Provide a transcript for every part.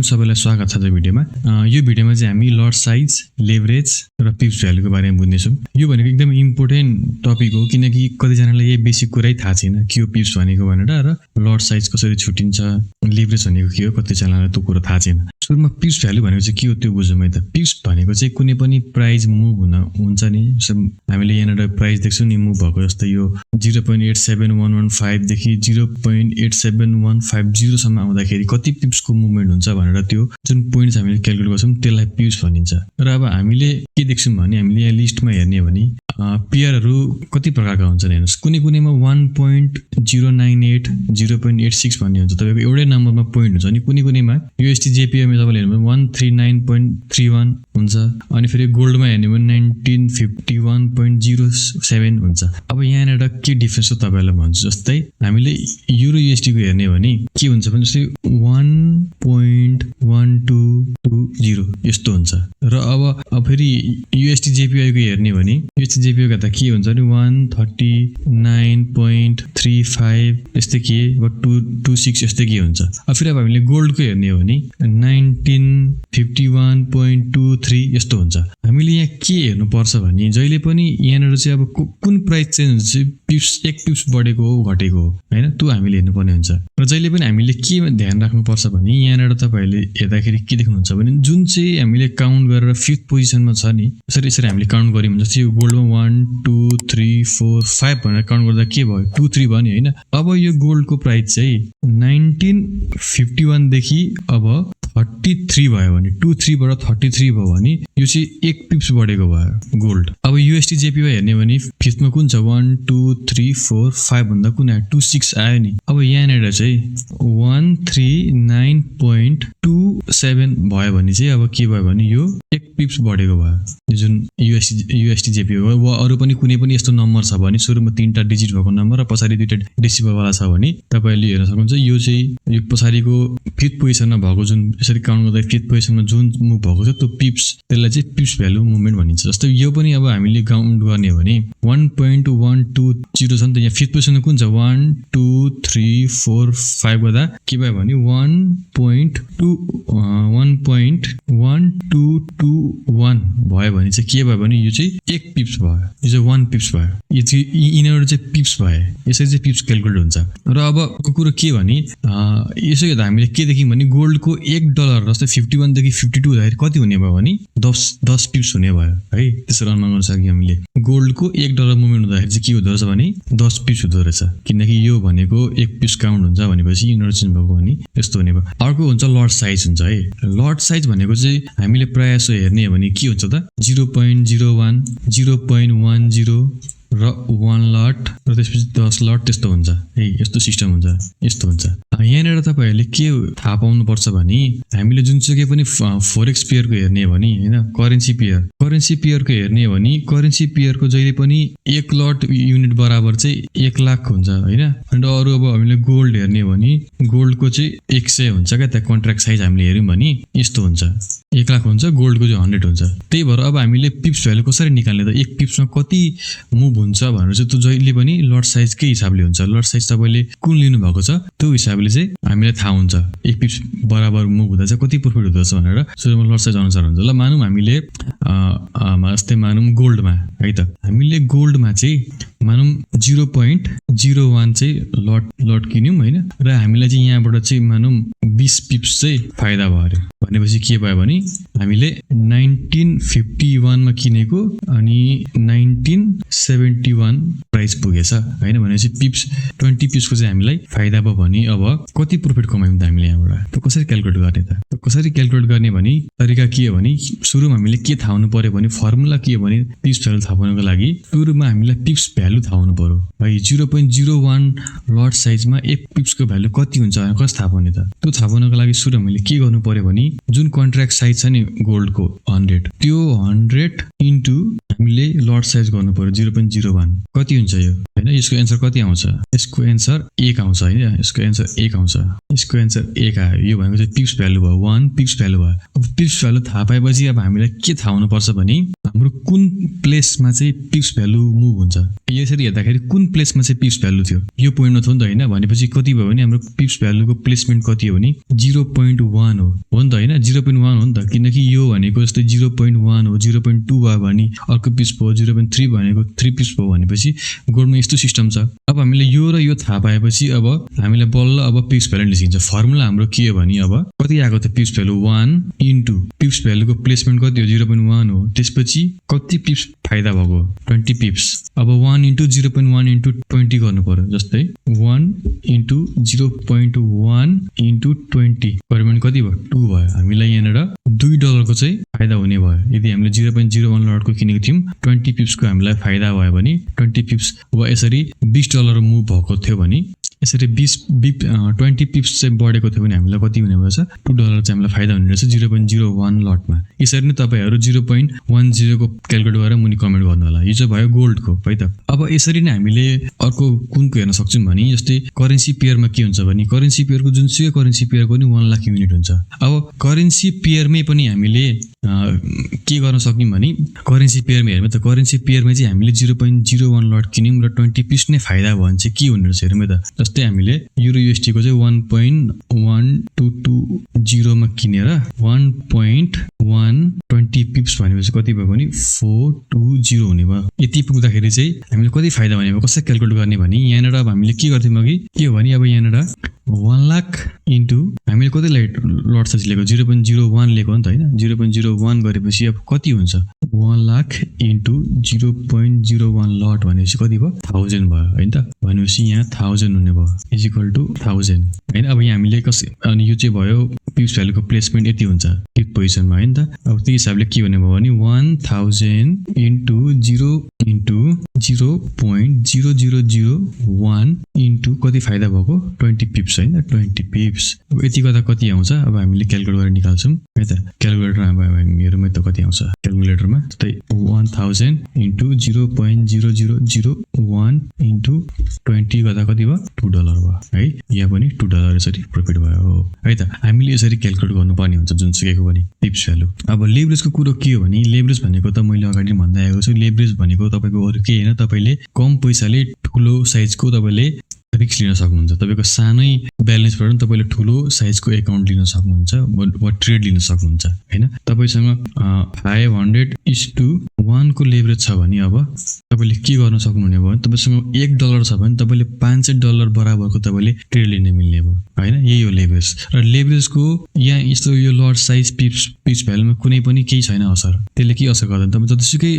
भिडियोमा सबैलाई स्वागत छ। यो भिडियोमा चाहिँ हामी लट साइज, लेभरेज र पिप्स भ्यालुको बारेमा बुझ्नेछौँ। यो भनेको एकदम इम्पोर्टेन्ट टपिक हो, किनकि कतिजनालाई यही बेसिक कुरै थाहा छैन के हो पिप्स भनेको भनेर, र लट साइज कसरी छुटिन्छ, लेभरेज भनेको के हो, कतिजनालाई त्यो कुरो थाहा छैन। सुरुमा पिप्स भ्यालु भनेको चाहिँ के हो त्यो बुझौँ है त। पिप्स भनेको चाहिँ कुनै पनि प्राइस मुभ हुन्छ नि, हामीले यहाँनिर प्राइस देख्छौँ नि मुभ भएको, जस्तै यो 0.87115 देखि 0.87150 सम्म आउँदाखेरि कति पिप्सको मुभमेन्ट हुन्छ भनेर त्यो जुन पोइन्ट्स हामीले क्याल्कुलेट गर्छौँ त्यसलाई पिप्स भनिन्छ। र अब हामीले के देख्छौँ भने हामीले यहाँ लिस्टमा हेर्ने हो भने पेयरहरू कति प्रकारका हुन्छन् हेर्नुहोस्। कुनैमा 1.098 0.86 भन्ने हुन्छ, तपाईँको एउटै नम्बरमा पोइन्ट हुन्छ। अनि कुनैमा USD JPYमा तपाईँले हेर्नु 139.31 हुन्छ। अनि फेरि गोल्डमा हेर्ने भने 1951.07 हुन्छ। अब यहाँनिर के डिफ्रेन्स हो तपाईँलाई भन्छु। जस्तै हामीले युरो USD को हेर्ने हो भने के हुन्छ भने जस्तै 1.1220 यस्तो हुन्छ। र अब फेरि USD JPY को हेर्ने भने USD JPY का त के हुन्छ भने 139.35 यस्तै के 226 यस्तै के हुन्छ। अब फेरि अब हामीले गोल्डको हेर्ने हो भने 1951.23 यस्तो हुन्छ। हामीले यहाँ के हेर्नुपर्छ भने जहिले पनि यहाँनिर चाहिँ अब कुन प्राइस चेन्ज हुन्छ, पिप्स एक पिप्स बढेको हो घटेको हो हैन, त्यो हामीले हेर्नुपर्ने हुन्छ। र जहिले पनि हामीले के ध्यान राख्नुपर्छ भने यहाँनिर तपाईँहरूले हेर्दाखेरि के देख्नुहुन्छ भने जुन चाहिँ हामीले काउन्ट गरेर 5th पोजिसनमा छ नि, यसरी हामीले काउन्ट गर्यौँ भने जस्तै यो गोल्डमा 1 2 3 4 5 भनेर काउन्ट गर्दा के भयो 2 3 भयो नि हैन। अब यो गोल्डको प्राइस चाहिँ 1951 देखि अब 33 भयो भने 23 बाट 33 भयो भने यो चाहिँ एक पिप्स बढेको भयो गोल्ड। अब USD JPY हेर्ने भने 5th मा कुन छ 1 2 3 4 5 भन्दा कुन आयो 26 आयो नि। अब यहाँनिर चाहिँ 139.27 भयो भने चाहिँ अब के भयो भने यो एक पिप्स बढेको भयो। यो जुन USD JPY हो वा अरू पनि कुनै पनि यस्तो नम्बर छ भने सुरुमा 3टा डिजिट भएको नम्बर र पछाडि 2टा डेसिमल वाला छ भने तपाईले हेर्न सक्नुहुन्छ यो चाहिँ यो पछाडिको 5th पोजिसनमा भएको जुन यसरी काउन्ट गर्दा 5th पोजिसनमा जुन मुभ भएको छ त्यो पिप्स, त्यसलाई चाहिँ पिप्स भ्यालु मुभमेन्ट भनिन्छ। जस्तै यो पनि अब हामीले काउन्ट गर्ने हो भने 1.120 छ नि त। यहाँ 5th पोजिसनमा कुन छ 1 2 3 4 5 गर्दा के भयो भने 1.1221 भयो भने चाहिँ के भयो भने यो चाहिँ एक पिप्स भयो, यो चाहिँ 1 पिप्स भयो। यो चाहिँ यिनीहरू चाहिँ पिप्स भए, यसरी चाहिँ पिप्स क्याल्कुलेट हुन्छ। र अब कुरो के भने यसो हेर्दा हामीले के देख्यौँ भने गोल्डको $1 जस्तै 51 देखि 52 हुँदाखेरि कति हुने भयो भने 10 पिप्स हुने भयो है। त्यसरी अनुमान गर्न सक्यौँ हामीले। गोल्डको $1 मुभमेन्ट हुँदाखेरि चाहिँ के हुँदो रहेछ भने 10 पिप्स हुँदो रहेछ, किनकि यो भनेको एक पिप्स काउन्ट हुन्छ भनेपछि यिनीहरू चेन्ज भएको भने यस्तो हुने भयो। अर्को हुन्छ लट साइज हुन्छ है। लट साइज भनेको चाहिँ हामीले प्रायः जसो हेर्ने हो भने के हुन्छ त 0.01 0.10 र 1 लट र त्यसपछि 10 लट त्यस्तो हुन्छ है। यस्तो सिस्टम हुन्छ, यस्तो हुन्छ। यहाँनिर तपाईँहरूले के थाहा पाउनुपर्छ भने हामीले जुनसुकै पनि फोरेक्स पेयरको हेर्ने हो भने हैन, करेन्सी पेयरको हेर्ने हो भने करेन्सी पेयरको जहिले पनि 1 लट युनिट बराबर चाहिँ 1 लाख हुन्छ हैन। अनि अरू अब हामीले गोल्ड हेर्ने हो भने गोल्डको चाहिँ 100 हुन्छ क्या, त्यहाँ कन्ट्र्याक्ट साइज हामीले हेर्यौँ भने यस्तो हुन्छ 1 लाख हुन्छ, गोल्डको चाहिँ 100 हुन्छ। त्यही भएर अब हामीले पिप्स भ्यालु कसरी निकाल्ने त, एक पिप्समा कति मुभ हुन्छ भनेर चाहिँ त्यो जहिले पनि लट साइजकै हिसाबले हुन्छ। लट साइज तपाईँले कुन लिनु भएको छ त्यो हिसाबले चाहिँ हामीलाई थाहा हुन्छ एक पिप्स बराबर मुभ हुँदा चाहिँ कति प्रफिट हुँदछ भनेर। सुरुमा लट साइज अनुसार हुन्छ। ल मानौँ हामीले जस्तै मानौँ गोल्डमा है त, हामीले गोल्डमा चाहिँ मानौँ 0.01 चाहिँ लट किन्यौँ हैन, र हामीलाई चाहिँ यहाँबाट चाहिँ मानौँ 20 पिप्स चाहिँ फाइदा भयो अरे भनेपछि के भयो भने हामीले 1951 मा किनेको अनि 1971 प्राइस पुगेछ हैन, भनेपछि पिप्स 20 पिप्सको चाहिँ हामीलाई फाइदा भयो भने अब कति प्रफिट कमायौँ त हामीले यहाँबाट। त कसरी क्याल्कुलेट गर्ने त, कसरी क्याल्कुलेट गर्ने भने तरिका के हो भने सुरुमा हामीले के थाहा हुनु पर्यो भने फर्मुला के हो भने पिप्स भ्यालु थाहा पाउनको लागि सुरुमा हामीलाई पिप्स भ्यालु थाहा हुनु पर्यो है। 0.01 लट साइजमा एक पिप्सको भ्यालु कति हुन्छ भने कसरी थाहा पाउने त, त्यो थाहा पाउनको लागि सुरुमा हामीले के गर्नु पर्यो भने जुन कन्ट्र्याक्ट साइज छ नि गोल्डको 100, त्यो 100 इन्टु हामीले लट साइज गर्नु पर्यो 0.01 कति हुन्छ यो हैन। यसको एन्सर कति आउँछ, यसको एन्सर 1 आउँछ हैन, यसको एन्सर 1 आउँछ, यसको एन्सर 1 आयो। यो भनेको चाहिँ पिप्स भ्यालु भयो, 1 पिप्स भ्यालु भयो। अब पिप्स भ्यालु थाहा पाएपछि अब हामीलाई के थाहा हुनुपर्छ भने हाम्रो कुन प्लेसमा चाहिँ पिप्स भ्यालु मुभ हुन्छ यसरी हेर्दाखेरि कुन प्लेसमा चाहिँ पिप्स भ्यालु थियो यो पोइन्टमा थियो नि त हैन भनेपछि कति भयो भने हाम्रो पिप्स भ्यालुको प्लेसमेन्ट कति हो भने 0.1 हो नि त हैन 0.1 हो नि त किनकि यो भनेको जस्तै 0.1 हो 0.2 भयो भने अर्को पिप्स भयो 0.3 भनेको 3 पिप्स भयो भनेपछि गोल्डमा यस्तो सिस्टम छ अब हामीले यो र यो थाहा पाएपछि अब हामीले बल्ल अब पिप्स भ्यालु निस्किन्छ फर्मुला हाम्रो के हो भने अब कति आएको त पिप्स भ्यालु 1 इन्टु पिप्स भ्यालुको प्लेसमेन्ट कति हो 0.1 हो त्यसपछि कति पिप्स फाइदा भएको 20 पिप्स अब 1 इन्टु 0.1 इन्टु 20 गर्नु पर्यो जस्तै 1 इन्टु 0.1 इन्टु 20 गर्यो भने कति भयो 2 भयो हामीलाई यहाँनिर $2 को चाहिँ फाइदा हुने भयो यदि हामीले 0.01 लटको किनेको थियौं 20 पिप्सको हामीलाई फाइदा भयो भने 20 पिप्स वा यसरी $20 मुभ भएको थियो भने यसरी 20 पिप्स चाहिँ बढेको थियो भने हामीलाई कति हुने भएछ $2 चाहिँ हामीलाई फाइदा हुने रहेछ 0.01 लटमा यसरी नै तपाईहरु 0.10 को क्याल्कुलेट गरेर मुनि कमेन्ट गर्नु होला यो चाहिँ भयो गोल्डको है त अब यसरी नै हामीले अर्को कुनको हेर्न सक्छौं भने जस्तै करेन्सी पेयरमा के हुन्छ भने करेन्सी पेयरको जुनसुकै करेन्सी पेयरको नि 1 लाख युनिट हुन्छ अब करेन्सी पेयरमै पनि हामीले के गर्न सक्यौं भने करेन्सी पेयरमा हेर्नु त करेन्सी पेयरमा चाहिँ हामीले 0.01 लट किन्यौं र 20 पिस नै फाइदा भयो भने चाहिँ के हुने रहेछ हेर्नु त जस्तै हामीले युरो युएसडी को चाहिँ 1.1220 मा किनेर 1.120 पिप्स भनेपछि कति भयो भने 420 हुने भयो यति पुग्दाखेरि चाहिँ हामीले कति फाइदा हुने भयो कसरी क्याल्कुलेट गर्ने भने यहाँनेर अब हामीले के गर्थ्यौं अघि के हो भने अब यहाँनेर 1 लाख इन्टु हामीले कति लट साइज लिएको 0.01 लिएको नि त हैन 0.01 गरेपछि अब कति हुन्छ 1 लाख इन्टु 0.01 लट भनेपछि कति भयो 1000 भयो हैन त भनेपछि यहाँ 1000 हुने भयो इज इक्वल टु 1000 हैन अब यहाँ हामीले अनि यो चाहिँ भयो पिप्स भ्यालुको प्लेसमेन्ट यति हुन्छ 5th पोजिसनमा हैन त अब त्यही हिसाबले के हुने भयो भने 1000 इन्टु 0 इन्टु 0.0001 इन्टु कति फाइदा भएको 20 पिप्स हैन 20 पिप्स अब यति गर्दा कति आउँछ अब हामीले क्याल्कुलेट गरेर निकाल्छौं है त क्याल्कुलेटरमा अब मेरोमा त कति आउँछ क्याल्कुलेटरमा त्यही 1000 इन्टु 0.0001 इन्टु 20 गर्दा कति भयो $2 भयो है यहाँ पनि $2 यसरी प्रफिट भयो है त हामीले यसरी क्याल्कुलेट गर्नुपर्ने हुन्छ जुनसुकैको पनि पिप्स भ्यालु अब लेभरेजको कुरो के हो भने लेभरेज भनेको त मैले अगाडि भन्दै आएको छु लेभरेज भनेको तपाईको अरु के हैन तपाईले कम पैसाले ठुलो साइजको तपाईले रिस्क लिन सक्नुहुन्छ तपाईको सानै ब्यालेन्सबाट पनि तपाईले ठुलो साइजको अकाउन्ट लिन सक्नुहुन्छ वा ट्रेड लिन सक्नुहुन्छ हैन तपाईसँग 500:1 को लेभरेज छ भने अब तपाईले के गर्न सक्नुहुने भयो तपाईसँग $1 छ भने तपाईले $500 बराबरको तपाईले ट्रेड लिन मिल्ने भयो हैन यही हो लेभरेज र लेभरेजको यहाँ यस्तो यो लट साइज पिप्स भ्यालुमा कुनै पनि केही छैन असर त्यसले के असर गर्दैन तपाई जतिसुकै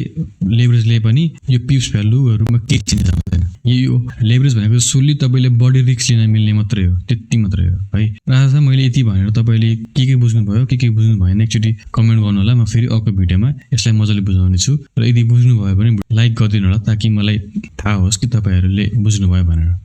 लेभरेजले पनि यो पिप्स भ्यालुहरुमा केही चिन्ता गर्दैन यो लेभरेज भनेको सुली तपाईले बडी रिस्क लिन मिल्ने मात्रै हो त्यति मात्रै हो है र आज मैले यति भनेर तपाईले के बुझ्नु भयो के बुझ्नु भएन एकचोटी कमेन्ट गर्नु होला म फेरि अर्को भिडियोमा यसलाई मजाले बुझाउने छु र यदि बुझ्नु भयो भने लाइक गरिदिनु होला ताकि मलाई थाहा होस् कि तपाईहरुले बुझ्नु भयो भनेर